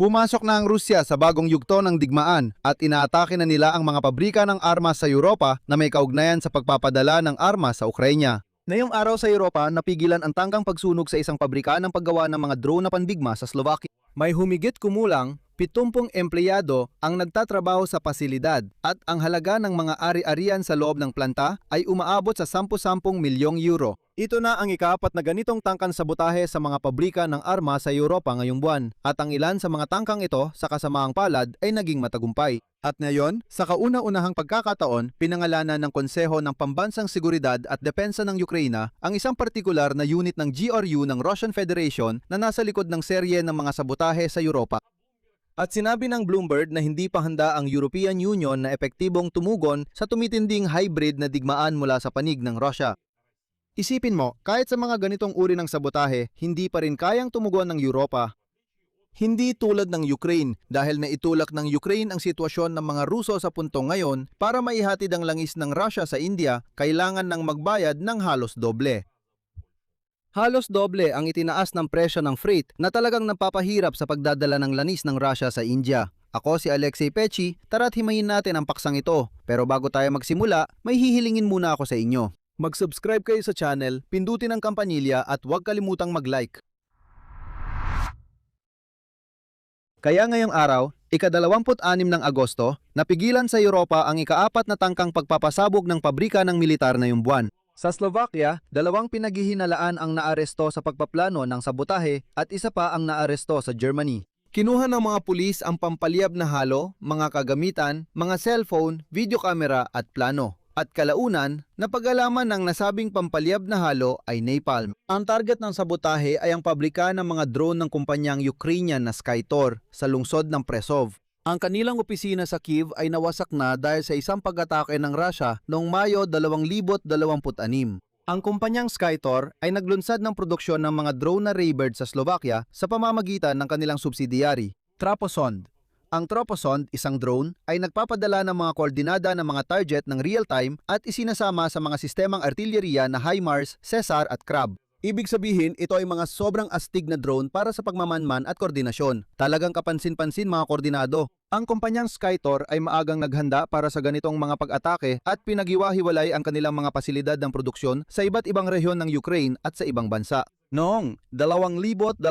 Pumasok na ang Rusya sa bagong yugto ng digmaan at inaatake na nila ang mga pabrika ng armas sa Europa na may kaugnayan sa pagpapadala ng armas sa Ukraina. Ngayong araw sa Europa, napigilan ang tangkang pagsunog sa isang pabrika ng paggawa ng mga drone na pandigma sa Slovakia. May humigit kumulang 70 empleyado ang nagtatrabaho sa pasilidad at ang halaga ng mga ari-arian sa loob ng planta ay umaabot sa 10 milyong euro. Ito na ang ikaapat na ganitong tangkang sabotahe sa mga pabrika ng armas sa Europa ngayong buwan at ang ilan sa mga tangkang ito sa kasamaang palad ay naging matagumpay. At ngayon, sa kauna-unahang pagkakataon, pinangalanan ng Konseho ng Pambansang Seguridad at Depensa ng Ukraina ang isang partikular na unit ng GRU ng Russian Federation na nasa likod ng serye ng mga sabotahe sa Europa. At sinabi ng Bloomberg na hindi pa handa ang European Union na epektibong tumugon sa tumitinding hybrid na digmaan mula sa panig ng Russia. Isipin mo, kahit sa mga ganitong uri ng sabotahe, hindi pa rin kayang tumugon ng Europa. Hindi tulad ng Ukraine dahil naitulak ng Ukraine ang sitwasyon ng mga Ruso sa punto ngayon para maihatid ang langis ng Russia sa India, kailangan ng magbayad ng halos doble. Halos doble ang itinaas ng presyo ng freight na talagang napapahirap sa pagdadala ng langis ng Russia sa India. Ako si Alexei Pechi, tara't himayin natin ang paksang ito. Pero bago tayo magsimula, may hihilingin muna ako sa inyo. Mag-subscribe kayo sa channel, pindutin ang kampanilya at huwag kalimutang mag-like. Kaya ngayong araw, ika-26 ng Agosto, napigilan sa Europa ang ikaapat na tangkang pagpapasabog ng pabrika ng militar na yung buwan. Sa Slovakia, 2 pinaghihinalaan ang naaresto sa pagpaplano ng sabotahe at isa pa ang naaresto sa Germany. Kinuha ng mga pulis ang pampaliyab na halo, mga kagamitan, mga cellphone, video camera at plano. At kalaunan, napag-alaman ng nasabing pampaliyab na halo ay napalm. Ang target ng sabotahe ay ang pabrika ng mga drone ng kumpanyang Ukrainian na Skytor sa lungsod ng Prešov. Ang kanilang opisina sa Kiev ay nawasak na dahil sa isang pag-atake ng Russia noong Mayo 2026. Ang kumpanyang Skytor ay naglunsad ng produksyon ng mga drone na Raybird sa Slovakia sa pamamagitan ng kanilang subsidiary, Traposond. Ang Traposond, isang drone, ay nagpapadala ng mga koordinada ng mga target ng real-time at isinasama sa mga sistemang artilyeriya na HIMARS, Caesar at Crab. Ibig sabihin, ito ay mga sobrang astig na drone para sa pagmamanman at koordinasyon. Talagang kapansin-pansin mga koordinado. Ang kumpanyang Skytor ay maagang naghanda para sa ganitong mga pag-atake at pinaghiwa-hiwalay ang kanilang mga pasilidad ng produksyon sa iba't ibang rehiyon ng Ukraine at sa ibang bansa. Noong 2025,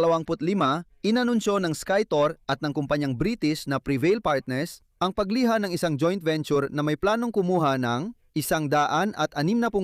inanunsyo ng Skytor at ng kumpanyang British na Prevail Partners ang pagliha ng isang joint venture na may planong kumuha ng 160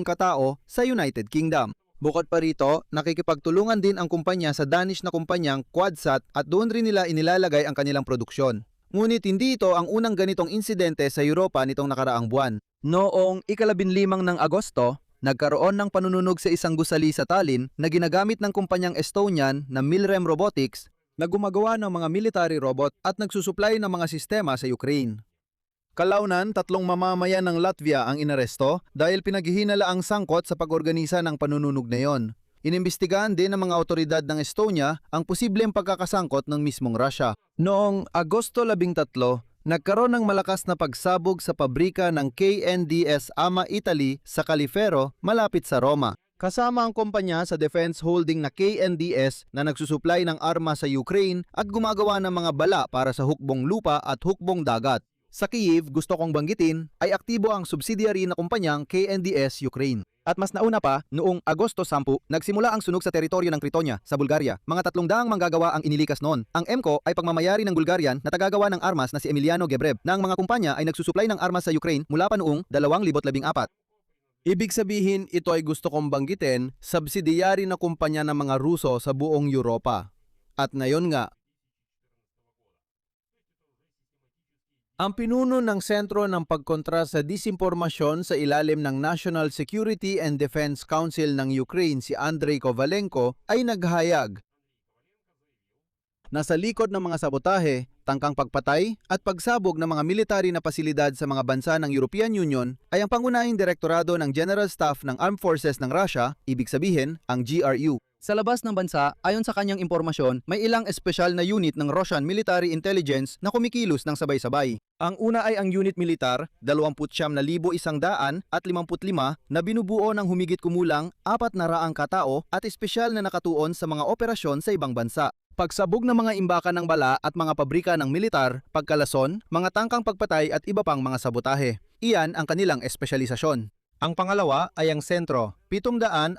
katao sa United Kingdom. Bukod pa rito, nakikipagtulungan din ang kumpanya sa Danish na kumpanyang Quadsat at doon rin nila inilalagay ang kanilang produksyon. Ngunit hindi ito ang unang ganitong insidente sa Europa nitong nakaraang buwan. Noong ika-15 ng Agosto, nagkaroon ng panununog sa isang gusali sa Tallinn na ginagamit ng kumpanyang Estonian na Milrem Robotics na gumagawa ng mga military robot at nagsusuplay ng mga sistema sa Ukraine. Kalaunan, 3 mamamayan ng Latvia ang inaresto dahil pinaghihinala ang sangkot sa pag-organisa ng panununog na yon. Inimbestigahan din ng mga otoridad ng Estonia ang posibleng pagkakasangkot ng mismong Russia. Noong Agosto 13, nagkaroon ng malakas na pagsabog sa pabrika ng KNDS AMA Italy sa Califero, malapit sa Roma. Kasama ang kumpanya sa defense holding na KNDS na nagsusuplay ng armas sa Ukraine at gumagawa ng mga bala para sa hukbong lupa at hukbong dagat. Sa Kyiv, gusto kong banggitin, ay aktibo ang subsidiary na kumpanyang KNDS Ukraine. At mas nauna pa, noong Agosto 10, nagsimula ang sunog sa teritoryo ng Critonia sa Bulgaria. Mga 300 manggagawa ang inilikas noon. Ang EMCO ay pagmamayari ng Bulgarian na tagagawa ng armas na si Emiliano Gebrev na ang mga kumpanya ay nagsusuplay ng armas sa Ukraine mula pa noong 2014. Ibig sabihin, ito ay gusto kong banggitin, subsidiary na kumpanya ng mga Ruso sa buong Europa. At ngayon nga, ang pinuno ng Sentro ng Pagkontra sa Disinformasyon sa ilalim ng National Security and Defense Council ng Ukraine si Andrei Kovalenko ay naghayag na sa likod ng mga sabotahe, tangkang pagpatay at pagsabog ng mga military na pasilidad sa mga bansa ng European Union ay ang pangunahing direktorado ng General Staff ng Armed Forces ng Russia, ibig sabihin ang GRU. Sa labas ng bansa, ayon sa kanyang impormasyon, may ilang espesyal na unit ng Russian Military Intelligence na kumikilos ng sabay-sabay. Ang una ay ang unit militar, 29,155 na binubuo ng humigit kumulang 400 katao at espesyal na nakatuon sa mga operasyon sa ibang bansa. Pagsabog ng mga imbakan ng bala at mga pabrika ng militar, pagkalason, mga tangkang pagpatay at iba pang mga sabotahe. Iyan ang kanilang espesyalisasyon. Ang pangalawa ay ang sentro, 775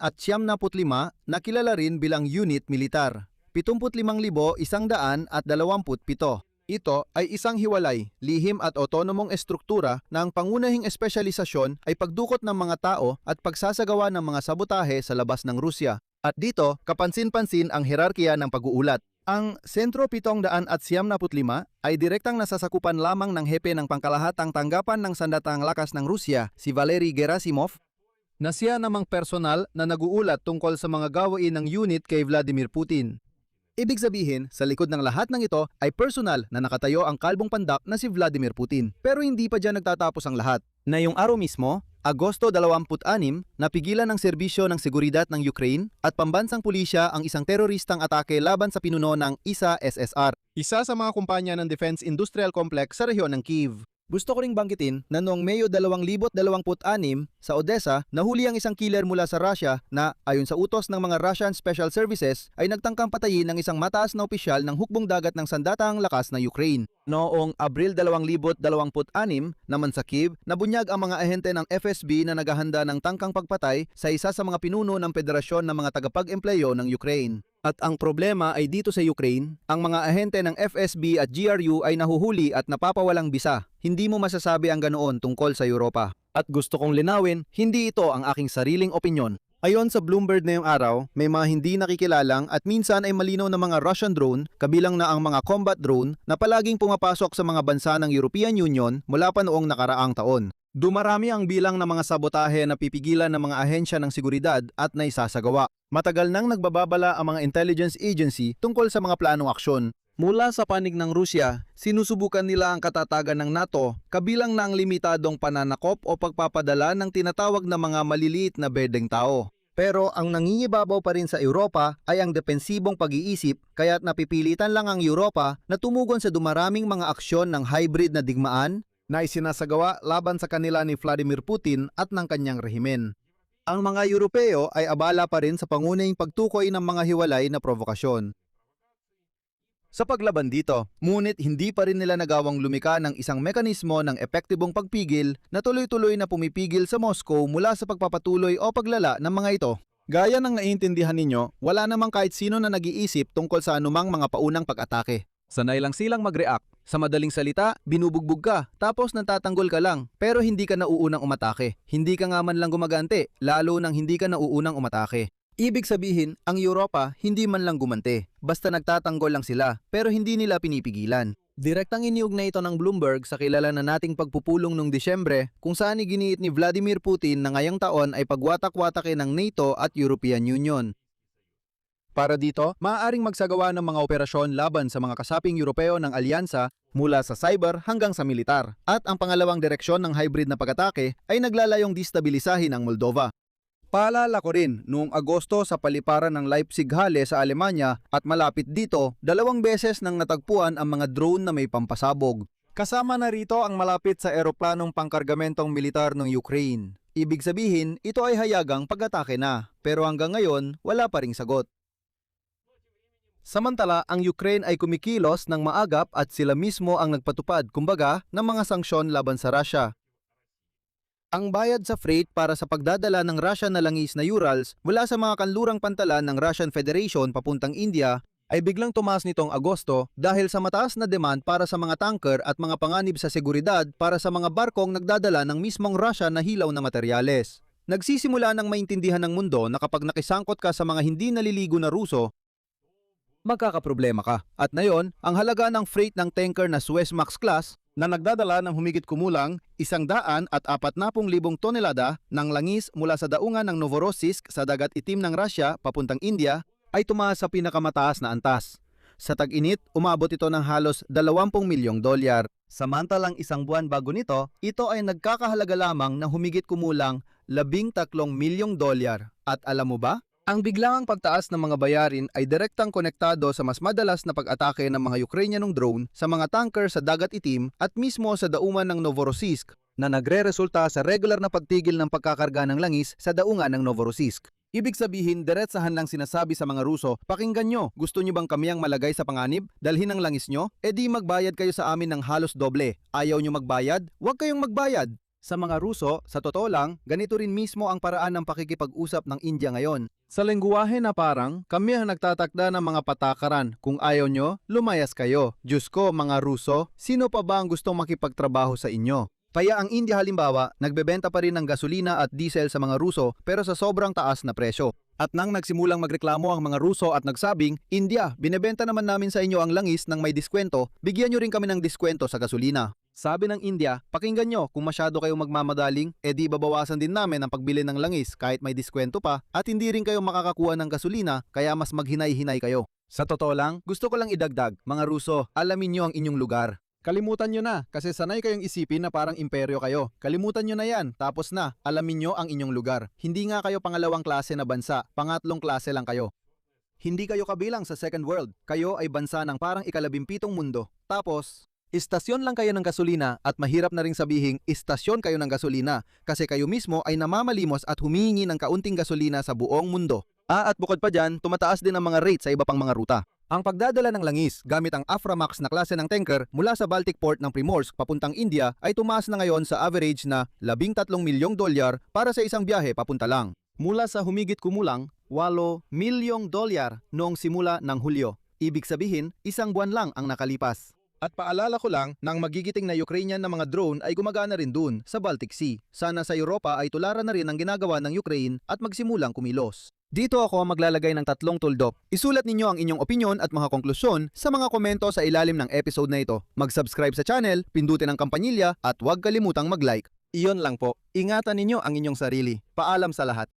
na kilala rin bilang unit militar, 75,127. Ito ay isang hiwalay, lihim at otonomong estruktura na ang pangunahing espesyalisasyon ay pagdukot ng mga tao at pagsasagawa ng mga sabotahe sa labas ng Rusya. At dito, kapansin-pansin ang hierarkiya ng pag-uulat. Ang Sentro 775 ay direktang nasasakupan lamang ng hepe ng pangkalahatang tanggapan ng sandatang lakas ng Rusya, si Valery Gerasimov, na siya namang personal na naguulat tungkol sa mga gawain ng unit kay Vladimir Putin. Ibig sabihin, sa likod ng lahat ng ito ay personal na nakatayo ang kalbong pandak na si Vladimir Putin. Pero hindi pa dyan nagtatapos ang lahat. Ngayong araw mismo, Agosto 26, napigilan ng serbisyo ng seguridad ng Ukraine at pambansang pulisya ang isang teroristang atake laban sa pinuno ng ISA SSR, isa sa mga kumpanya ng Defense Industrial Complex sa rehiyon ng Kyiv. Gusto ko ring banggitin na noong Mayo 2026 sa Odessa, nahuli ang isang killer mula sa Russia na ayon sa utos ng mga Russian Special Services ay nagtangkang patayin ng isang mataas na opisyal ng hukbong dagat ng sandatang lakas ng Ukraine. Noong Abril 2026 naman sa Kyiv, nabunyag ang mga ahente ng FSB na naghahanda ng tangkang pagpatay sa isa sa mga pinuno ng Federasyon ng mga tagapag-empleyo ng Ukraine. At ang problema ay dito sa Ukraine, ang mga ahente ng FSB at GRU ay nahuhuli at napapawalang bisa. Hindi mo masasabi ang ganoon tungkol sa Europa. At gusto kong linawin, hindi ito ang aking sariling opinyon. Ayon sa Bloomberg ngayong araw, may mga hindi nakikilalang at minsan ay malinaw na mga Russian drone, kabilang na ang mga combat drone na palaging pumapasok sa mga bansa ng European Union mula pa noong nakaraang taon. Dumarami ang bilang ng mga sabotahe na pipigilan ng mga ahensya ng seguridad at naisasagawa. Matagal nang nagbababala ang mga intelligence agency tungkol sa mga planong aksyon. Mula sa panig ng Rusya, sinusubukan nila ang katatagan ng NATO, kabilang na ang limitadong pananakop o pagpapadala ng tinatawag na mga maliliit na berdeng tao. Pero ang nangingibabaw pa rin sa Europa ay ang depensibong pag-iisip, kaya't napipilitan lang ang Europa na tumugon sa dumaraming mga aksyon ng hybrid na digmaan na isinasagawa laban sa kanila ni Vladimir Putin at ng kanyang rehimen. Ang mga Europeo ay abala pa rin sa pangunahing pagtukoy ng mga hiwalay na provokasyon sa paglaban dito, ngunit hindi pa rin nila nagawang lumika ng isang mekanismo ng epektibong pagpigil na tuloy-tuloy na pumipigil sa Moscow mula sa pagpapatuloy o paglala ng mga ito. Gaya ng naiintindihan ninyo, wala namang kahit sino na nag-iisip tungkol sa anumang mga paunang pag-atake. Sanay lang silang mag-react. Sa madaling salita, binubugbog ka, tapos natatanggol ka lang, pero hindi ka nauunang umatake. Hindi ka nga man lang gumagante, lalo nang hindi ka nauunang umatake. Ibig sabihin, ang Europa hindi man lang gumante, basta nagtatanggol lang sila, pero hindi nila pinipigilan. Direktang iniugnay ito ng Bloomberg sa kilala na nating pagpupulong noong Disyembre, kung saan iginiit ni Vladimir Putin na ngayong taon ay pagwatak-watakin ng NATO at European Union. Para dito, maaaring magsagawa ng mga operasyon laban sa mga kasaping Europeo ng alyansa mula sa cyber hanggang sa militar. At ang pangalawang direksyon ng hybrid na pag-atake ay naglalayong destabilisahin ang Moldova. Paalala ko rin, noong Agosto sa paliparan ng Leipzig-Halle sa Alemanya at malapit dito, 2 beses nang natagpuan ang mga drone na may pampasabog. Kasama na rito ang malapit sa eroplanong pangkargamentong militar ng Ukraine. Ibig sabihin, ito ay hayagang pag-atake na, pero hanggang ngayon, wala pa ring sagot. Samantala, ang Ukraine ay kumikilos ng maagap at sila mismo ang nagpatupad, kumbaga, ng mga sanksyon laban sa Russia. Ang bayad sa freight para sa pagdadala ng Russian na langis na Urals mula sa mga kanlurang pantalan ng Russian Federation papuntang India ay biglang tumaas nitong Agosto dahil sa mataas na demand para sa mga tanker at mga panganib sa seguridad para sa mga barkong nagdadala ng mismong Russia na hilaw na materyales. Nagsisimula ng maintindihan ng mundo na kapag nakisangkot ka sa mga hindi naliligo na Ruso, magkakaproblema ka. At ngayon, ang halaga ng freight ng tanker na Suezmax class na nagdadala ng humigit kumulang 140,000 tonelada ng langis mula sa daungan ng Novorossiysk sa dagat itim ng Russia papuntang India ay tumaas sa pinakamataas na antas. Sa tag-init, umabot ito ng halos $20 milyong. Samantalang isang buwan bago nito, ito ay nagkakahalaga lamang ng humigit kumulang $13 milyong. At alam mo ba? Ang biglaang pagtaas ng mga bayarin ay direktang konektado sa mas madalas na pag-atake ng mga Ukrainianong drone sa mga tanker sa Dagat Itim at mismo sa daungan ng Novorossiysk na nagre-resulta sa regular na pagtigil ng pagkakarga ng langis sa daungan ng Novorossiysk. Ibig sabihin, diretsahan lang sinasabi sa mga Ruso, pakinggan nyo, gusto nyo bang kami ang malagay sa panganib? Dalhin ang langis nyo? E di magbayad kayo sa amin ng halos doble. Ayaw nyo magbayad? Huwag kayong magbayad. Sa mga Ruso, sa totoo lang, ganito rin mismo ang paraan ng pakikipag-usap ng India ngayon. Sa lengguwahe na parang, kami ang nagtatakda ng mga patakaran. Kung ayaw nyo, lumayas kayo. Diyos ko, mga Ruso, sino pa ba ang gustong makipagtrabaho sa inyo? Kaya ang India halimbawa, nagbebenta pa rin ng gasolina at diesel sa mga Ruso pero sa sobrang taas na presyo. At nang nagsimulang magreklamo ang mga Ruso at nagsabing, India, binebenta naman namin sa inyo ang langis ng may diskwento, bigyan nyo rin kami ng diskwento sa gasolina. Sabi ng India, pakinggan nyo, kung masyado kayong magmamadaling, edi babawasan din namin ang pagbili ng langis kahit may diskwento pa at hindi rin kayo makakakuha ng gasolina kaya mas maghinay-hinay kayo. Sa totoo lang, gusto ko lang idagdag, mga Ruso, alamin nyo ang inyong lugar. Kalimutan nyo na kasi sanay kayong isipin na parang imperyo kayo. Kalimutan nyo na yan, tapos na, alamin nyo ang inyong lugar. Hindi nga kayo pangalawang klase na bansa, pangatlong klase lang kayo. Hindi kayo kabilang sa second world, kayo ay bansa ng parang ikalabimpitong mundo. Tapos, istasyon lang kayo ng gasolina at mahirap na ring sabihing istasyon kayo ng gasolina kasi kayo mismo ay namamalimos at humihingi ng kaunting gasolina sa buong mundo. At bukod pa dyan, tumataas din ang mga rate sa iba pang mga ruta. Ang pagdadala ng langis gamit ang Aframax na klase ng tanker mula sa Baltic Port ng Primorsk papuntang India ay tumaas na ngayon sa average na $13 milyong para sa isang biyahe papunta lang. Mula sa humigit kumulang $8 milyong noong simula ng Hulyo. Ibig sabihin, isang buwan lang ang nakalipas. At paalala ko lang, nang magigiting na Ukrainian na mga drone ay gumagana rin dun sa Baltic Sea. Sana sa Europa ay tularan na rin ang ginagawa ng Ukraine at magsimulang kumilos. Dito ako maglalagay ng 3 tuldok. Isulat ninyo ang inyong opinyon at mga konklusyon sa mga komento sa ilalim ng episode na ito. Mag-subscribe sa channel, pindutin ang kampanilya at huwag kalimutang mag-like. Iyon lang po. Ingatan ninyo ang inyong sarili. Paalam sa lahat.